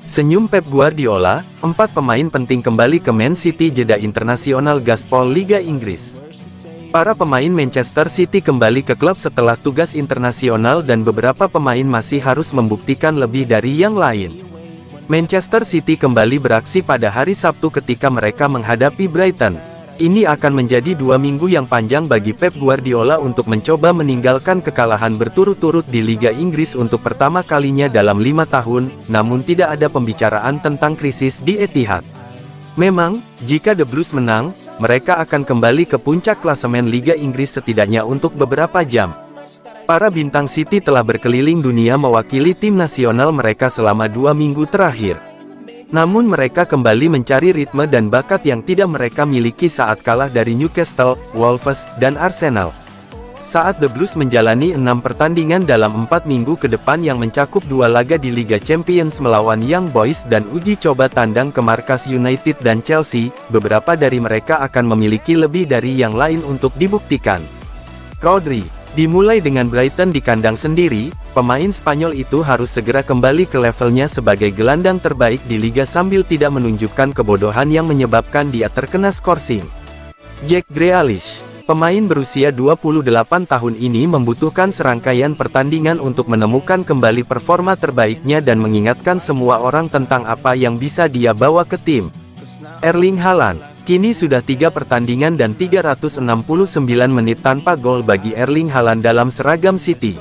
Senyum Pep Guardiola, 4 pemain penting kembali ke Man City jeda internasional gaspol Liga Inggris. Para pemain Manchester City kembali ke klub setelah tugas internasional dan beberapa pemain masih harus membuktikan lebih dari yang lain. Manchester City kembali beraksi pada hari Sabtu ketika mereka menghadapi Brighton. Ini akan menjadi 2 minggu yang panjang bagi Pep Guardiola untuk mencoba meninggalkan kekalahan berturut-turut di Liga Inggris untuk pertama kalinya dalam 5 tahun, namun tidak ada pembicaraan tentang krisis di Etihad. Memang, jika The Blues menang, mereka akan kembali ke puncak klasemen Liga Inggris setidaknya untuk beberapa jam. Para bintang City telah berkeliling dunia mewakili tim nasional mereka selama 2 minggu terakhir. Namun mereka kembali mencari ritme dan bakat yang tidak mereka miliki saat kalah dari Newcastle, Wolves, dan Arsenal. Saat The Blues menjalani 6 pertandingan dalam 4 minggu ke depan yang mencakup 2 laga di Liga Champions melawan Young Boys dan uji coba tandang ke markas United dan Chelsea, beberapa dari mereka akan memiliki lebih dari yang lain untuk dibuktikan. Rodri, dimulai dengan Brighton di kandang sendiri, pemain Spanyol itu harus segera kembali ke levelnya sebagai gelandang terbaik di liga sambil tidak menunjukkan kebodohan yang menyebabkan dia terkena skorsing. Jack Grealish, pemain berusia 28 tahun ini membutuhkan serangkaian pertandingan untuk menemukan kembali performa terbaiknya dan mengingatkan semua orang tentang apa yang bisa dia bawa ke tim. Erling Haaland, kini sudah 3 pertandingan dan 369 menit tanpa gol bagi Erling Haaland dalam seragam City.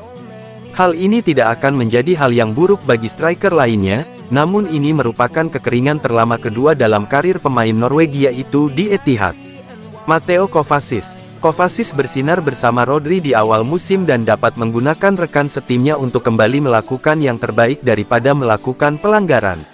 Hal ini tidak akan menjadi hal yang buruk bagi striker lainnya, namun ini merupakan kekeringan terlama kedua dalam karir pemain Norwegia itu di Etihad. Mateo Kovacic bersinar bersama Rodri di awal musim dan dapat menggunakan rekan setimnya untuk kembali melakukan yang terbaik daripada melakukan pelanggaran.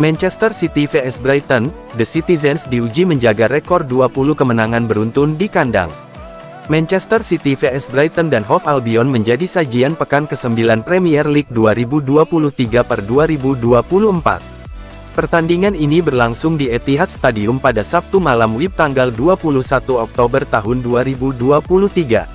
Manchester City vs Brighton, The Citizens diuji menjaga rekor 20 kemenangan beruntun di kandang. Manchester City vs Brighton dan Hove Albion menjadi sajian pekan ke-9 Premier League 2023/2024. Pertandingan ini berlangsung di Etihad Stadium pada Sabtu malam WIB tanggal 21 Oktober tahun 2023.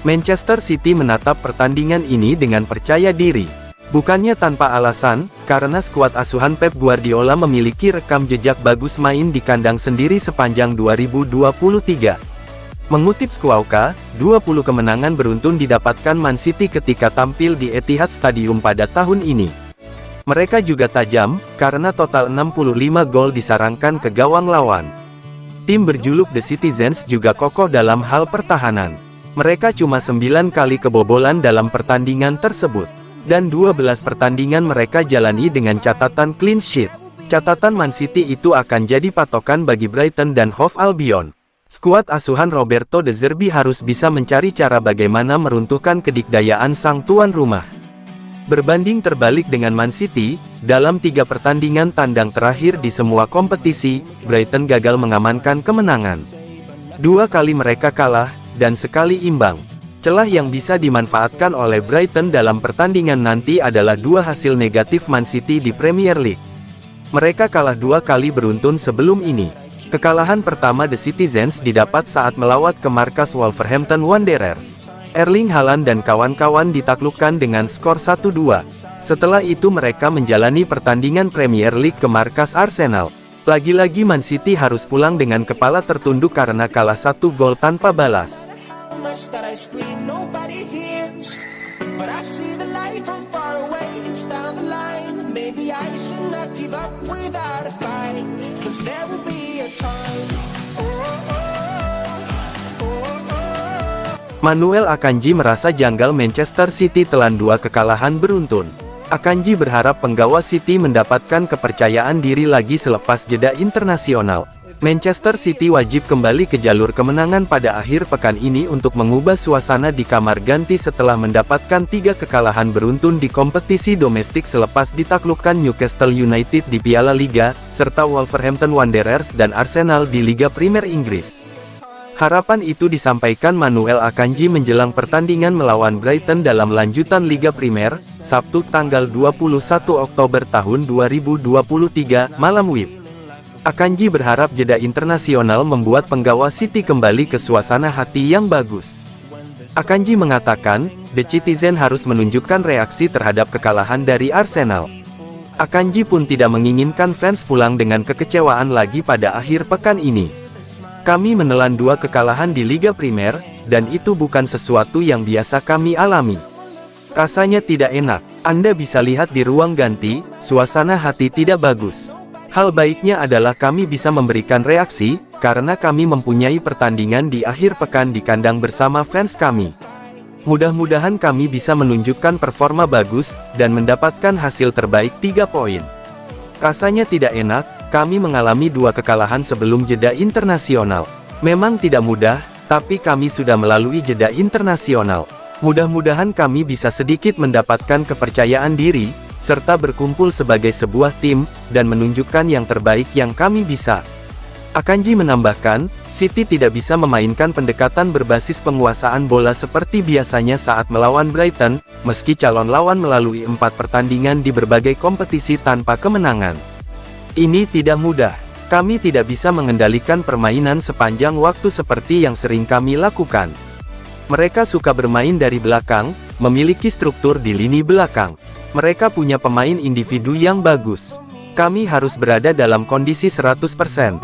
Manchester City menatap pertandingan ini dengan percaya diri. Bukannya tanpa alasan, karena skuad asuhan Pep Guardiola memiliki rekam jejak bagus main di kandang sendiri sepanjang 2023. Mengutip Squawka, 20 kemenangan beruntun didapatkan Man City ketika tampil di Etihad Stadium pada tahun ini. Mereka juga tajam, karena total 65 gol disarangkan ke gawang lawan. Tim berjuluk The Citizens juga kokoh dalam hal pertahanan. Mereka cuma 9 kali kebobolan dalam pertandingan tersebut. Dan 12 pertandingan mereka jalani dengan catatan clean sheet. Catatan Man City itu akan jadi patokan bagi Brighton dan Hove Albion. Skuad asuhan Roberto De Zerbi harus bisa mencari cara bagaimana meruntuhkan kedikdayaan sang tuan rumah. Berbanding terbalik dengan Man City, dalam 3 pertandingan tandang terakhir di semua kompetisi, Brighton gagal mengamankan kemenangan. 2 kali mereka kalah, dan sekali imbang. Celah yang bisa dimanfaatkan oleh Brighton dalam pertandingan nanti adalah 2 hasil negatif Man City di Premier League. Mereka kalah 2 kali beruntun sebelum ini. Kekalahan pertama The Citizens didapat saat melawat ke markas Wolverhampton Wanderers. Erling Haaland dan kawan-kawan ditaklukkan dengan skor 1-2. Setelah itu mereka menjalani pertandingan Premier League ke markas Arsenal. Lagi-lagi Man City harus pulang dengan kepala tertunduk karena kalah 1 gol tanpa balas. Manuel Akanji merasa janggal Manchester City telan 2 kekalahan beruntun. Akanji berharap penggawa City mendapatkan kepercayaan diri lagi selepas jeda internasional. Manchester City wajib kembali ke jalur kemenangan pada akhir pekan ini untuk mengubah suasana di kamar ganti setelah mendapatkan 3 kekalahan beruntun di kompetisi domestik selepas ditaklukkan Newcastle United di Piala Liga, serta Wolverhampton Wanderers dan Arsenal di Liga Primer Inggris. Harapan itu disampaikan Manuel Akanji menjelang pertandingan melawan Brighton dalam lanjutan Liga Primer, Sabtu tanggal 21 Oktober tahun 2023, malam WIB. Akanji berharap jeda internasional membuat penggawa City kembali ke suasana hati yang bagus. Akanji mengatakan, The Citizen harus menunjukkan reaksi terhadap kekalahan dari Arsenal. Akanji pun tidak menginginkan fans pulang dengan kekecewaan lagi pada akhir pekan ini. Kami menelan 2 kekalahan di Liga Primer, dan itu bukan sesuatu yang biasa kami alami. Rasanya tidak enak. Anda bisa lihat di ruang ganti, suasana hati tidak bagus. Hal baiknya adalah kami bisa memberikan reaksi, karena kami mempunyai pertandingan di akhir pekan di kandang bersama fans kami. Mudah-mudahan kami bisa menunjukkan performa bagus, dan mendapatkan hasil terbaik 3 poin. Rasanya tidak enak, kami mengalami 2 kekalahan sebelum jeda internasional. Memang tidak mudah, tapi kami sudah melalui jeda internasional. Mudah-mudahan kami bisa sedikit mendapatkan kepercayaan diri, serta berkumpul sebagai sebuah tim, dan menunjukkan yang terbaik yang kami bisa. Akanji menambahkan, City tidak bisa memainkan pendekatan berbasis penguasaan bola seperti biasanya saat melawan Brighton, meski calon lawan melalui 4 pertandingan di berbagai kompetisi tanpa kemenangan. Ini tidak mudah. Kami tidak bisa mengendalikan permainan sepanjang waktu seperti yang sering kami lakukan. Mereka suka bermain dari belakang, memiliki struktur di lini belakang. Mereka punya pemain individu yang bagus. Kami harus berada dalam kondisi 100%.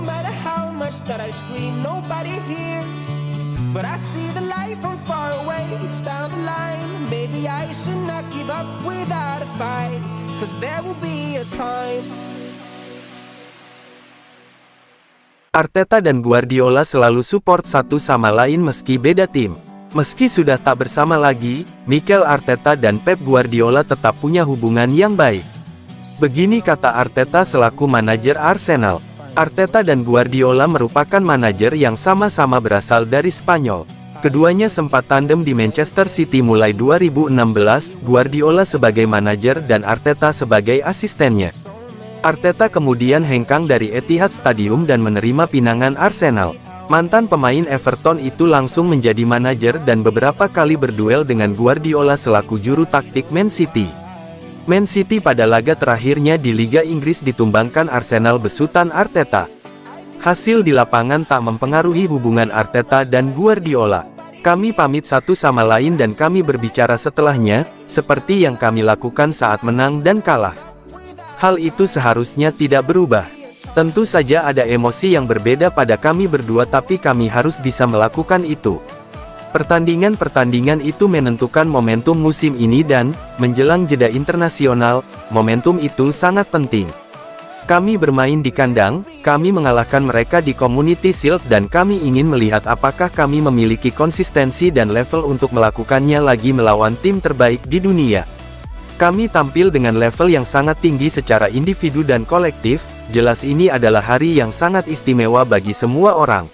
Arteta dan Guardiola selalu support satu sama lain meski beda tim. Meski sudah tak bersama lagi, Mikel Arteta dan Pep Guardiola tetap punya hubungan yang baik. Begini kata Arteta selaku manajer Arsenal. Arteta dan Guardiola merupakan manajer yang sama-sama berasal dari Spanyol. Keduanya sempat tandem di Manchester City mulai 2016, Guardiola sebagai manajer dan Arteta sebagai asistennya. Arteta kemudian hengkang dari Etihad Stadium dan menerima pinangan Arsenal. Mantan pemain Everton itu langsung menjadi manajer dan beberapa kali berduel dengan Guardiola selaku juru taktik Man City. Man City pada laga terakhirnya di Liga Inggris ditumbangkan Arsenal besutan Arteta. Hasil di lapangan tak mempengaruhi hubungan Arteta dan Guardiola. Kami pamit satu sama lain dan kami berbicara setelahnya, seperti yang kami lakukan saat menang dan kalah. Hal itu seharusnya tidak berubah. Tentu saja ada emosi yang berbeda pada kami berdua tapi kami harus bisa melakukan itu. Pertandingan-pertandingan itu menentukan momentum musim ini dan, menjelang jeda internasional, momentum itu sangat penting. Kami bermain di kandang, kami mengalahkan mereka di Community Shield dan kami ingin melihat apakah kami memiliki konsistensi dan level untuk melakukannya lagi melawan tim terbaik di dunia. Kami tampil dengan level yang sangat tinggi secara individu dan kolektif, jelas ini adalah hari yang sangat istimewa bagi semua orang.